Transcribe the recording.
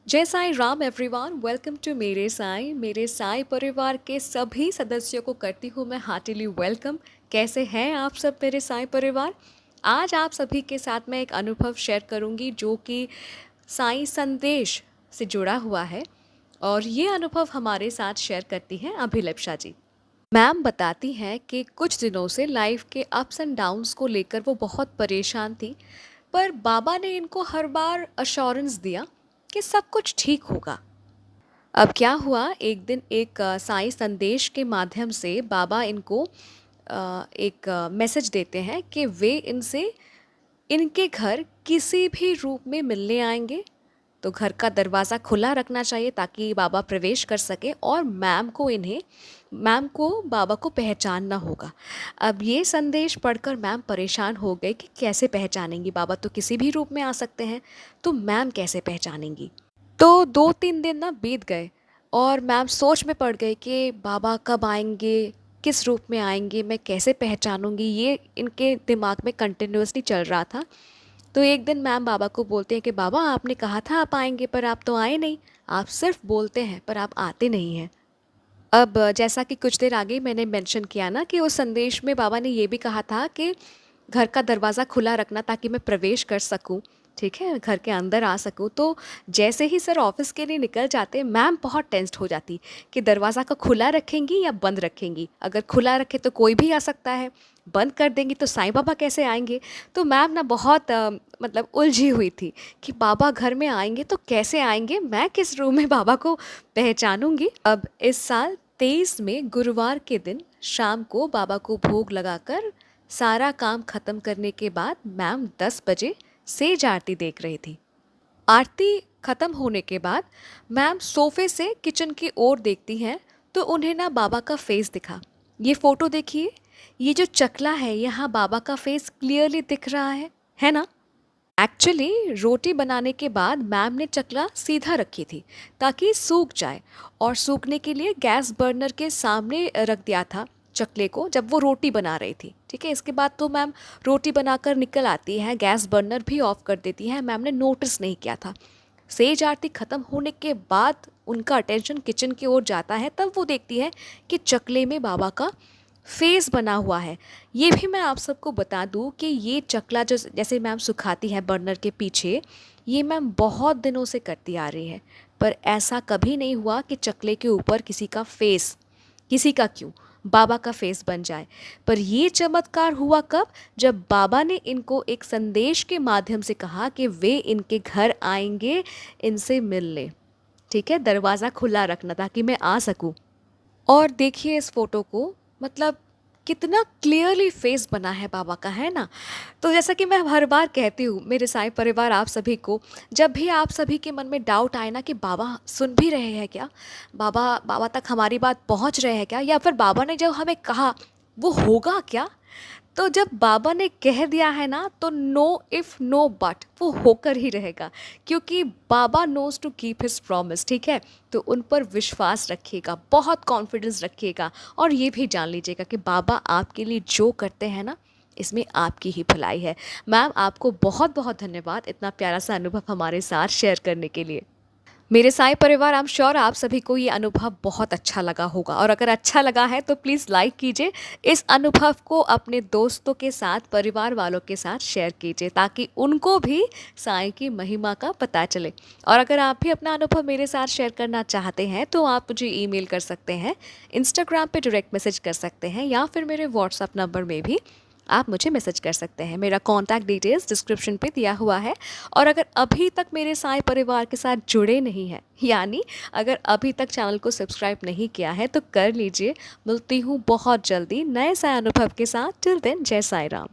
जय Sai Ram everyone, welcome to मेरे साईं परिवार के सभी सदस्यों को करती हूँ मैं हार्टिली वेलकम। कैसे हैं आप सब मेरे साईं परिवार? आज आप सभी के साथ मैं एक अनुभव शेयर करूँगी जो कि साईं संदेश से जुड़ा हुआ है और ये अनुभव हमारे साथ शेयर करती हैं अभिलप्षा जी। मैम बताती हैं कि कुछ दिनों से लाइफ के अप्स एंड डाउन्स को लेकर वो बहुत परेशान थी, पर बाबा ने इनको हर बार अश्योरेंस दिया कि सब कुछ ठीक होगा। अब क्या हुआ, एक दिन एक साईं संदेश के माध्यम से बाबा इनको एक मैसेज देते हैं कि वे इनसे इनके घर किसी भी रूप में मिलने आएंगे, तो घर का दरवाज़ा खुला रखना चाहिए ताकि बाबा प्रवेश कर सके और मैम को बाबा को पहचानना होगा। अब ये संदेश पढ़कर मैम परेशान हो गए कि कैसे पहचानेंगी, बाबा तो किसी भी रूप में आ सकते हैं, तो मैम कैसे पहचानेंगी। तो 2-3 दिन ना बीत गए और मैम सोच में पड़ गई कि बाबा कब आएंगे, किस रूप में आएंगे, मैं कैसे पहचानूंगी, ये इनके दिमाग में कंटिन्यूअसली चल रहा था। तो एक दिन मैम बाबा को बोलते हैं कि बाबा आपने कहा था आप आएंगे पर आप तो आए नहीं, आप सिर्फ बोलते हैं पर आप आते नहीं हैं। अब जैसा कि कुछ देर आगे मैंने मेंशन किया ना कि उस संदेश में बाबा ने ये भी कहा था कि घर का दरवाज़ा खुला रखना ताकि मैं प्रवेश कर सकूं, ठीक है, घर के अंदर आ सकूं। तो जैसे ही सर ऑफिस के लिए निकल जाते मैम बहुत टेंस्ड हो जाती कि दरवाज़ा को खुला रखेंगी या बंद रखेंगी, अगर खुला रखे तो कोई भी आ सकता है, बंद कर देंगी तो साईं बाबा कैसे आएंगे। तो मैम ना बहुत मतलब उलझी हुई थी कि बाबा घर में आएंगे तो कैसे आएंगे, मैं किस रूम में बाबा को पहचानूंगी। अब इस साल 23 में गुरुवार के दिन शाम को बाबा को भोग लगाकर सारा काम खत्म करने के बाद मैम 10 बजे सेज आरती देख रही थी। आरती खत्म होने के बाद मैम सोफे से किचन की ओर देखती हैं तो उन्हें ना बाबा का फेस दिखा। ये फोटो देखिए, ये जो चकला है यहाँ बाबा का फेस क्लियरली दिख रहा है ना। एक्चुअली रोटी बनाने के बाद मैम ने चकला सीधा रखी थी ताकि सूख जाए, और सूखने के लिए गैस बर्नर के सामने रख दिया था चकले को जब वो रोटी बना रही थी, ठीक है। इसके बाद तो मैम रोटी बनाकर निकल आती है, गैस बर्नर भी ऑफ कर देती है, मैम ने नोटिस नहीं किया था। सेज आरती ख़त्म होने के बाद उनका अटेंशन किचन की ओर जाता है, तब वो देखती है कि चकले में बाबा का फेस बना हुआ है। ये भी मैं आप सबको बता दूं कि ये चकला जो जैसे मैम सुखाती है बर्नर के पीछे, ये मैम बहुत दिनों से करती आ रही है, पर ऐसा कभी नहीं हुआ कि चकले के ऊपर किसी का फेस, किसी का क्यों, बाबा का फेस बन जाए। पर ये चमत्कार हुआ कब, जब बाबा ने इनको एक संदेश के माध्यम से कहा कि वे इनके घर आएंगे इनसे मिलने, ठीक है, दरवाज़ा खुला रखना ताकि मैं आ सकूं। और देखिए इस फोटो को, मतलब कितना क्लियरली फेस बना है बाबा का, है ना। तो जैसा कि मैं हर बार कहती हूँ मेरे साईं परिवार आप सभी को, जब भी आप सभी के मन में डाउट आए ना कि बाबा सुन भी रहे हैं क्या, बाबा बाबा तक हमारी बात पहुँच रहे हैं क्या, या फिर बाबा ने जो हमें कहा वो होगा क्या, तो जब बाबा ने कह दिया है ना तो नो इफ़ नो बट वो होकर ही रहेगा, क्योंकि बाबा knows to keep his promise, ठीक है। तो उन पर विश्वास रखिएगा, बहुत कॉन्फिडेंस रखिएगा, और ये भी जान लीजिएगा कि बाबा आपके लिए जो करते हैं ना इसमें आपकी ही भलाई है। मैम आपको बहुत बहुत धन्यवाद इतना प्यारा सा अनुभव हमारे साथ शेयर करने के लिए। मेरे साईं परिवार, आई एम श्योर आप सभी को ये अनुभव बहुत अच्छा लगा होगा, और अगर अच्छा लगा है तो प्लीज़ लाइक कीजिए, इस अनुभव को अपने दोस्तों के साथ, परिवार वालों के साथ शेयर कीजिए ताकि उनको भी साईं की महिमा का पता चले। और अगर आप भी अपना अनुभव मेरे साथ शेयर करना चाहते हैं तो आप मुझे ईमेल कर सकते हैं, इंस्टाग्राम पे डायरेक्ट मैसेज कर सकते हैं, या फिर मेरे व्हाट्सएप नंबर में भी आप मुझे मैसेज कर सकते हैं। मेरा कॉन्टैक्ट डिटेल्स डिस्क्रिप्शन पे दिया हुआ है। और अगर अभी तक मेरे साईं परिवार के साथ जुड़े नहीं हैं, यानी अगर अभी तक चैनल को सब्सक्राइब नहीं किया है तो कर लीजिए। मिलती हूँ बहुत जल्दी नए साईं अनुभव के साथ। टिल देन, जय साईं राम।